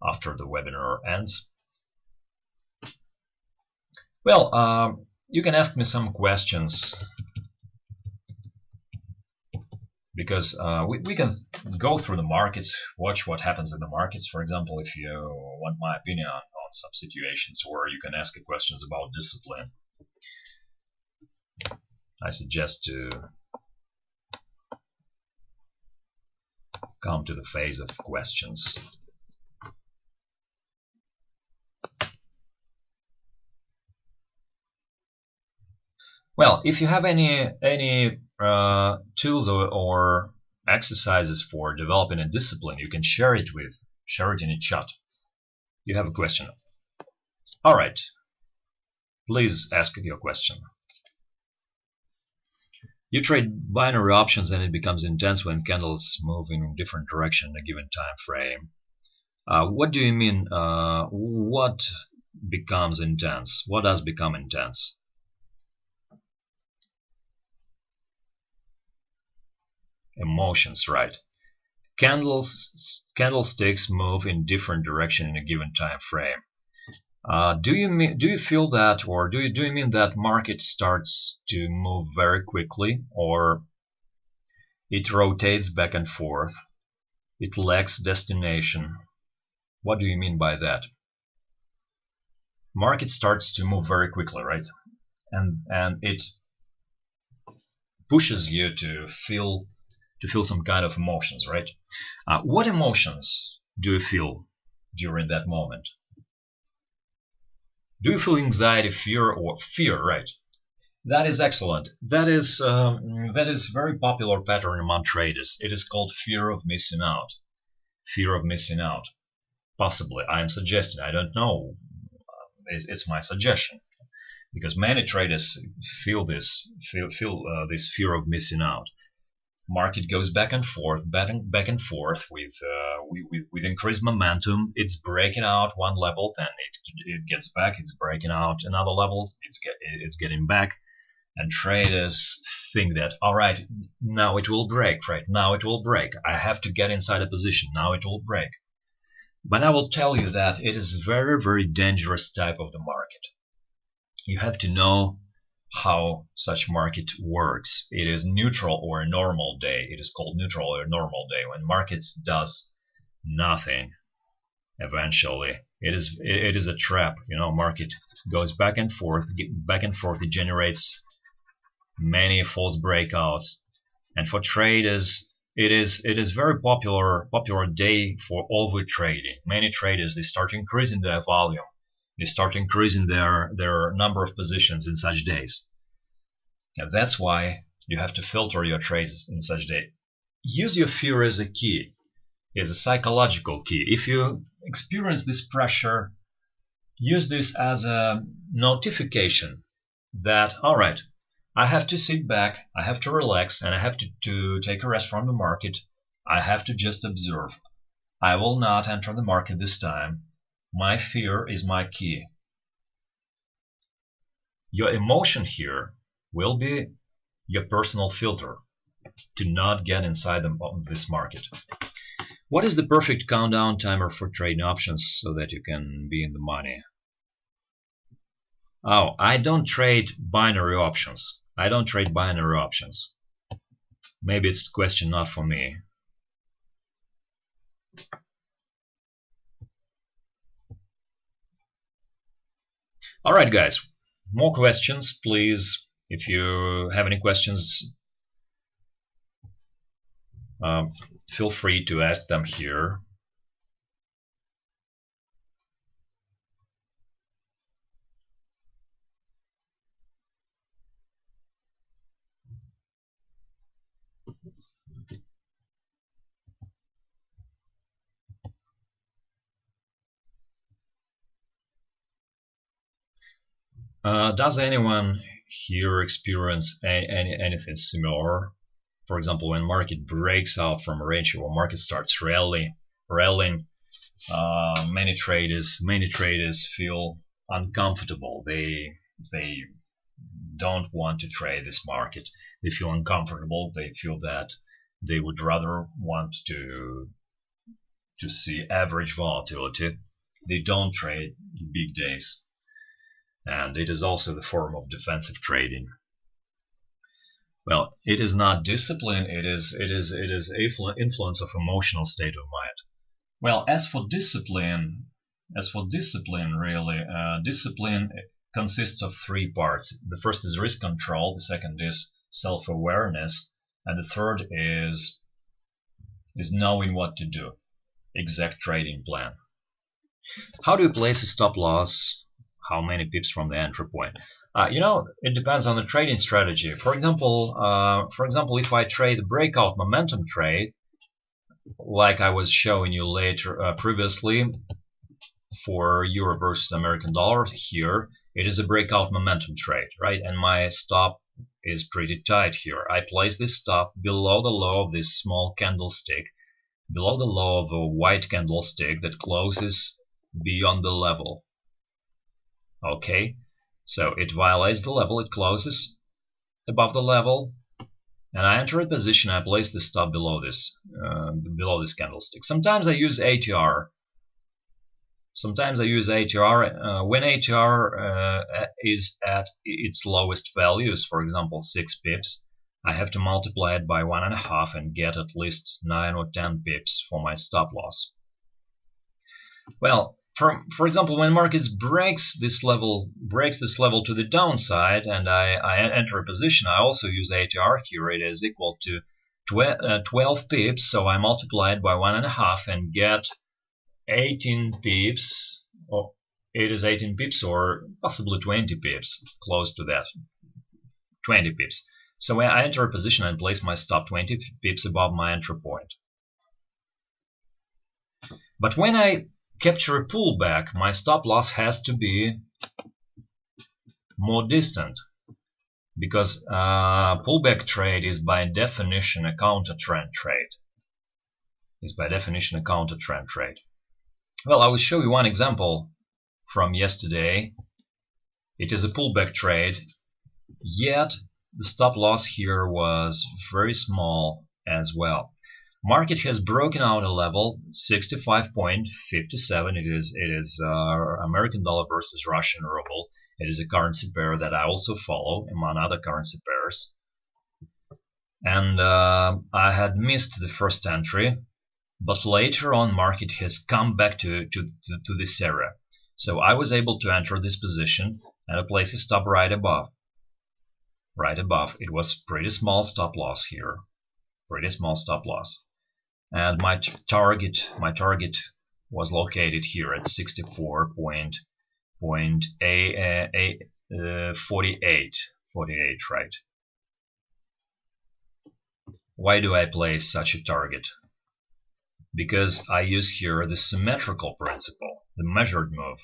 after the webinar ends. Well, you can ask me some questions, because we can go through the markets, watch what happens in the markets. For example, if you want my opinion on some situations, or you can ask questions about discipline. I suggest to come to the phase of questions. Well, if you have any tools or exercises for developing a discipline, you can share it in the chat. You have a question. All right. Please ask your question. You trade binary options and it becomes intense when candles move in a different direction in a given time frame. What do you mean? What becomes intense? What does become intense? Emotions, right? Candlesticks move in different direction in a given time frame. Do you feel that, or do you mean that market starts to move very quickly, or it rotates back and forth, it lacks destination? What do you mean by that? Market starts to move very quickly, right? And it pushes you to feel some kind of emotions, right? What emotions do you feel during that moment? Do you feel anxiety, fear, or fear? Right. That is excellent. That is very popular pattern among traders. It is called fear of missing out. Fear of missing out. Possibly, I am suggesting. I don't know. It's my suggestion because many traders feel this fear of missing out. Market goes back and forth, back and forth with increased momentum. It's breaking out one level, then it gets back. It's breaking out another level. It's getting back, and traders think that, all right, now it will break. Right now it will break. I have to get inside a position. Now it will break. But I will tell you that it is very dangerous type of the market. You have to know how such market works. It is neutral or a normal day. It is called neutral or normal day when markets does nothing. Eventually, it is a trap. Market goes back and forth. It generates many false breakouts, and for traders, it is very popular day for over trading. Many traders, they start increasing their volume. They start increasing their number of positions in such days. And that's why you have to filter your trades in such day. Use your fear as a key, as a psychological key. If you experience this pressure, use this as a notification that, all right, I have to sit back, I have to relax, and I have to take a rest from the market. I have to just observe. I will not enter the market this time. My fear is my key. Your emotion here will be your personal filter to not get inside this market. What is the perfect countdown timer for trading options so that you can be in the money? Oh, I don't trade binary options. Maybe it's a question not for me. Alright guys, more questions please. If you have any questions, feel free to ask them here. Does anyone here experience anything similar? For example, when market breaks out from a range or market starts rallying, many traders feel uncomfortable. They don't want to trade this market. They feel uncomfortable. They feel that they would rather want to see average volatility. They don't trade the big days. And it is also the form of defensive trading. Well, it is not discipline. It is influence of emotional state of mind. Well, as for discipline, really, discipline consists of three parts. The first is risk control. The second is self-awareness, and the third is knowing what to do. Exact trading plan. How do you place a stop loss? How many pips from the entry point? It depends on the trading strategy. For example, if I trade a breakout momentum trade, like I was showing you previously, for euro versus American dollar, here it is a breakout momentum trade, right? And my stop is pretty tight here. I place this stop below the low of this small candlestick, below the low of a white candlestick that closes beyond the level. Okay, so it violates the level, it closes above the level, and I enter a position. I place the stop below this candlestick. Sometimes I use ATR. Sometimes I use ATR. When ATR is at its lowest values, for example 6 pips, I have to multiply it by 1.5 and get at least 9 or 10 pips for my stop loss. Well, for example, when markets breaks this level to the downside, and I enter a position, I also use ATR here. It is equal to 12 pips, so I multiply it by 1.5 and get 18 pips. Oh, it is 18 pips or possibly 20 pips, close to that. 20 pips. So I enter a position and place my stop 20 pips above my entry point. But when I capture a pullback, my stop loss has to be more distant, because pullback trade is by definition a counter trend trade. Well, I will show you one example from yesterday. It is a pullback trade, yet the stop loss here was very small as well. Market has broken out a level 65.57. It is American dollar versus Russian ruble. It is a currency pair that I also follow among other currency pairs. And I had missed the first entry, but later on market has come back to this area. So I was able to enter this position and I place a stop right above. It was pretty small stop loss here. And my target was located here at 64.48, right? Why do I place such a target? Because I use here the symmetrical principle, the measured move.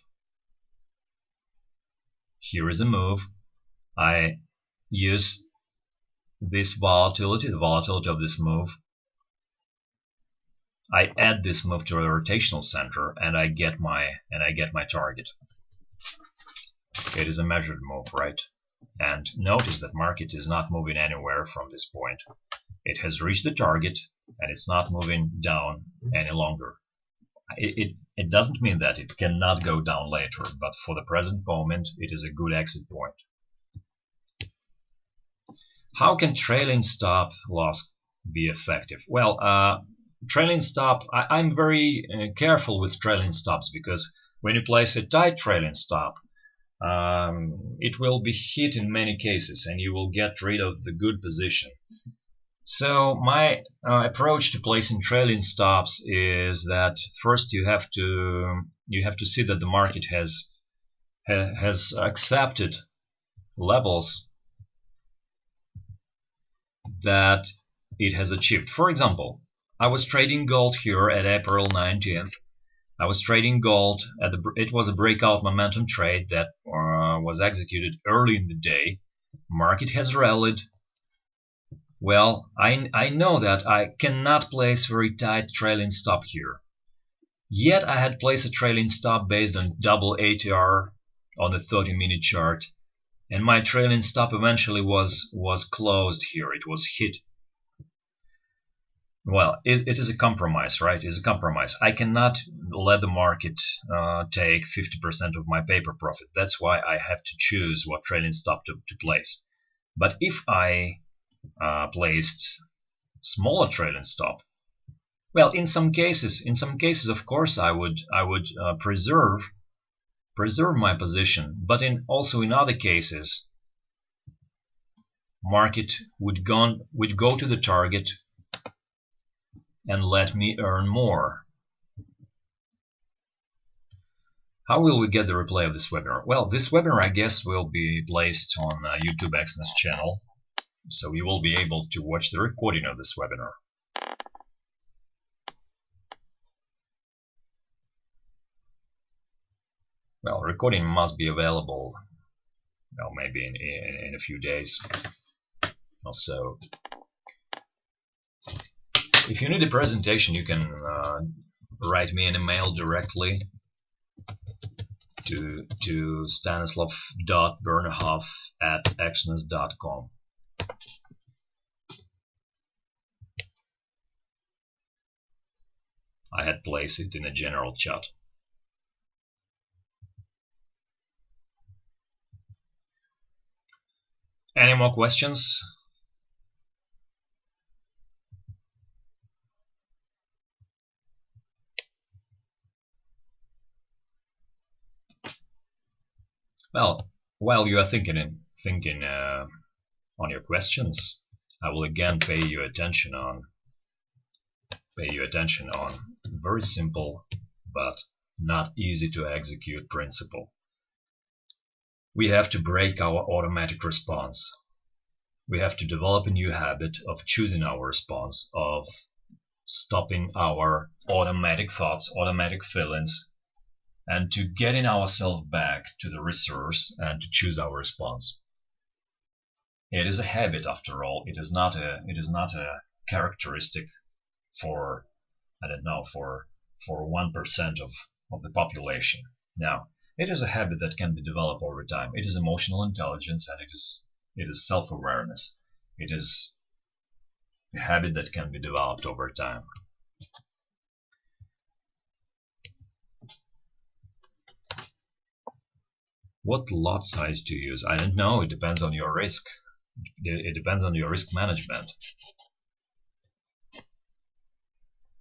Here is a move. I use this volatility, the volatility of this move. I add this move to the rotational center, and I get my target. It is a measured move, right? And notice that market is not moving anywhere from this point. It has reached the target, and it's not moving down any longer. It doesn't mean that it cannot go down later, but for the present moment, it is a good exit point. How can trailing stop loss be effective? Well, trailing stop, I'm very careful with trailing stops, because when you place a tight trailing stop, it will be hit in many cases and you will get rid of the good position. So my approach to placing trailing stops is that first you have to see that the market has accepted levels that it has achieved. For example, I was trading gold here at April 19th. I was trading gold it was a breakout momentum trade that was executed early in the day. Market has rallied. Well, I know that I cannot place very tight trailing stop here. Yet I had placed a trailing stop based on double ATR on the 30-minute chart, and my trailing stop eventually was closed here. It was hit. Well, it is a compromise, right? It is a compromise. I cannot let the market take 50% of my paper profit. That's why I have to choose what trailing stop to place. But if I placed smaller trailing stop, well, in some cases, of course, I would preserve my position. But also in other cases, market would go to the target and let me earn more. How will we get the replay of this webinar? Well, this webinar, I guess, will be placed on YouTube Exness channel, so you will be able to watch the recording of this webinar. Well, recording must be available, well, maybe in a few days. Also, if you need a presentation, you can write me an email directly to stanislav.bernehoff@exness.com. I had placed it in a general chat. Any more questions? Well, while you are thinking on your questions, I will again pay you attention on a very simple but not easy to execute principle. We have to break our automatic response. We have to develop a new habit of choosing our response, of stopping our automatic thoughts, automatic feelings, and to getting ourselves back to the resource and to choose our response. It is a habit, after all. It is not a characteristic for, I don't know, for 1% of the population. Now, it is a habit that can be developed over time. It is emotional intelligence, and it is self-awareness. It is a habit that can be developed over time. What lot size to use? I don't know. It depends on your risk. It depends on your risk management.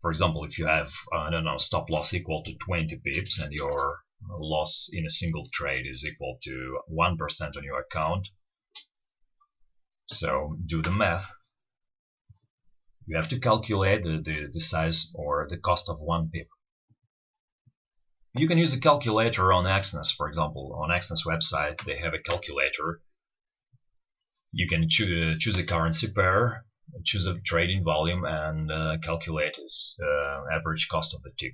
For example, if you have, I don't know, stop loss equal to 20 pips and your loss in a single trade is equal to 1% on your account, so do the math. You have to calculate the size or the cost of 1 pip. You can use a calculator on Exness, for example. On Exness website, they have a calculator. You can choose a currency pair, choose a trading volume, and calculate its average cost of the tick.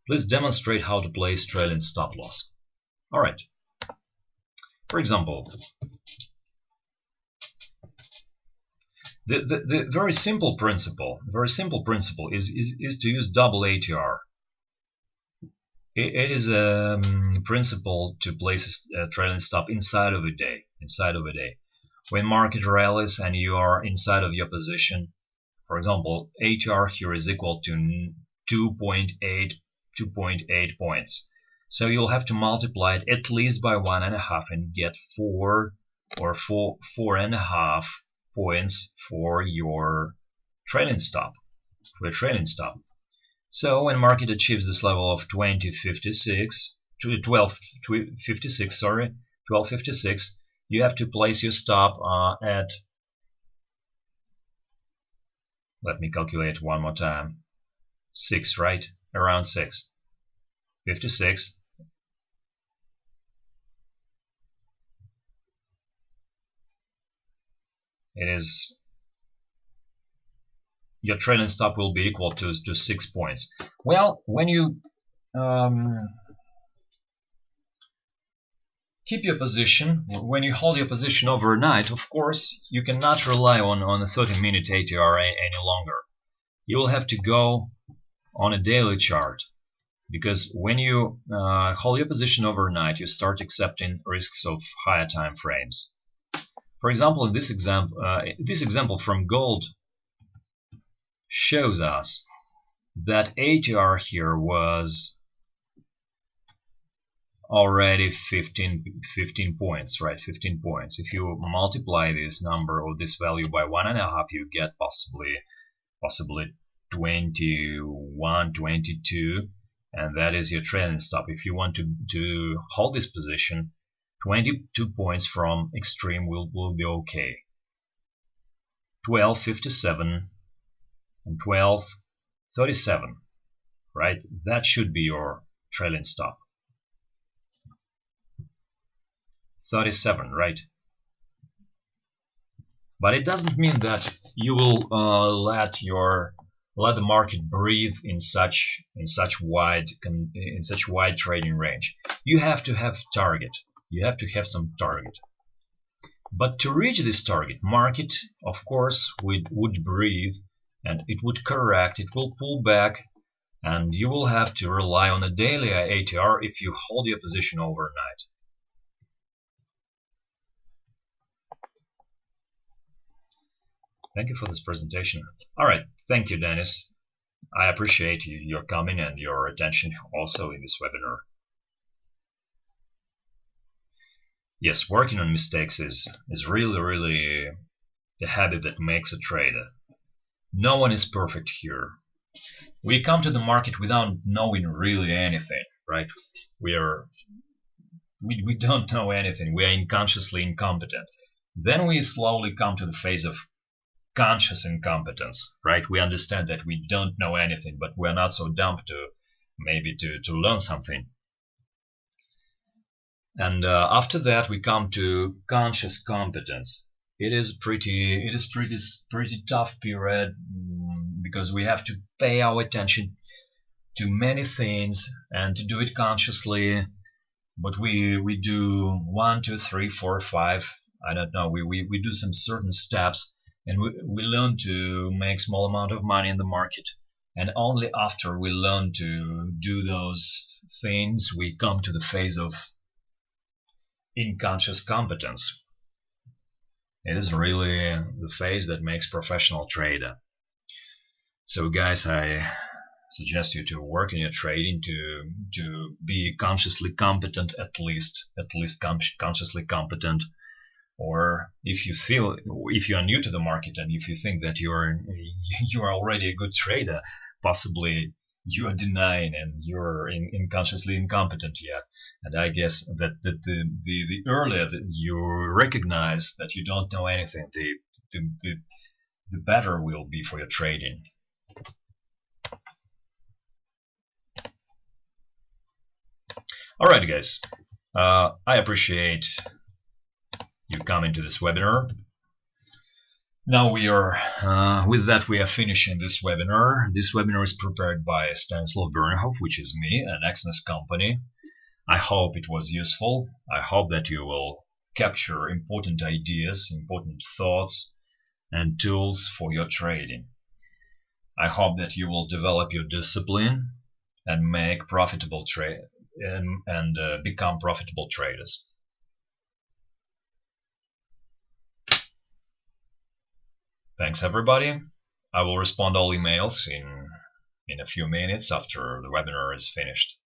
Please demonstrate how to place trailing stop loss. Alright. For example, the very simple principle is to use double ATR. It is a principle to place a trailing stop inside of a day. When market rallies and you are inside of your position, for example, ATR here is equal to 2.8 points. So you'll have to multiply it at least by 1.5 and get 4 or 4.5 points for your trailing stop. So when market achieves this level of 1256, you have to place your stop at, let me calculate one more time, 6, right? Around 6. 56. It is, your trailing stop will be equal to 6 points. Well, when you keep your position, when you hold your position overnight, of course, you cannot rely on a 30-minute ATR any longer. You will have to go on a daily chart, because when you hold your position overnight, you start accepting risks of higher time frames. For example, in this example from gold shows us that ATR here was already 15 points, right? 15 points. If you multiply this number or this value by 1.5, you get possibly 21, 22, and that is your trailing stop. If you want to hold this position, 22 points from extreme will be okay. 12.57 and 12.37, right? That should be your trailing stop. 37, right? But it doesn't mean that you will let the market breathe in such wide trading range. You have to have target. You have to have some target. But to reach this target, market, of course, would breathe, and it would correct. It will pull back, and you will have to rely on a daily ATR if you hold your position overnight. Thank you for this presentation. Alright, thank you, Dennis. I appreciate your coming and your attention also in this webinar. Yes, working on mistakes is really the habit that makes a trader. No one is perfect here. We come to the market without knowing really anything, right? We are we don't know anything. We are unconsciously incompetent. Then we slowly come to the phase of conscious incompetence, right? We understand that we don't know anything, but we're not so dumb to maybe to learn something. And after that, we come to conscious competence. It is pretty tough period, because we have to pay our attention to many things and to do it consciously. But we do one, two, three, four, five. I don't know. We do some certain steps, and we learn to make small amount of money in the market. And only after we learn to do those things, we come to the phase of unconscious competence. It is really the phase that makes professional trader. So guys, I suggest you to work in your trading to be consciously competent, at least consciously competent. Or if you are new to the market and if you think that you are already a good trader, possibly you are denying and you're unconsciously incompetent yet. And I guess that the earlier that you recognize that you don't know anything, the better will be for your trading. Alright guys, I appreciate you coming to this webinar. Now with that we are finishing this webinar. This webinar is prepared by Stanislav Bernhoff, which is me, an Exness company. I hope it was useful. I hope that you will capture important ideas, important thoughts and tools for your trading. I hope that you will develop your discipline and make profitable trade and become profitable traders. Thanks everybody. I will respond all emails in a few minutes after the webinar is finished.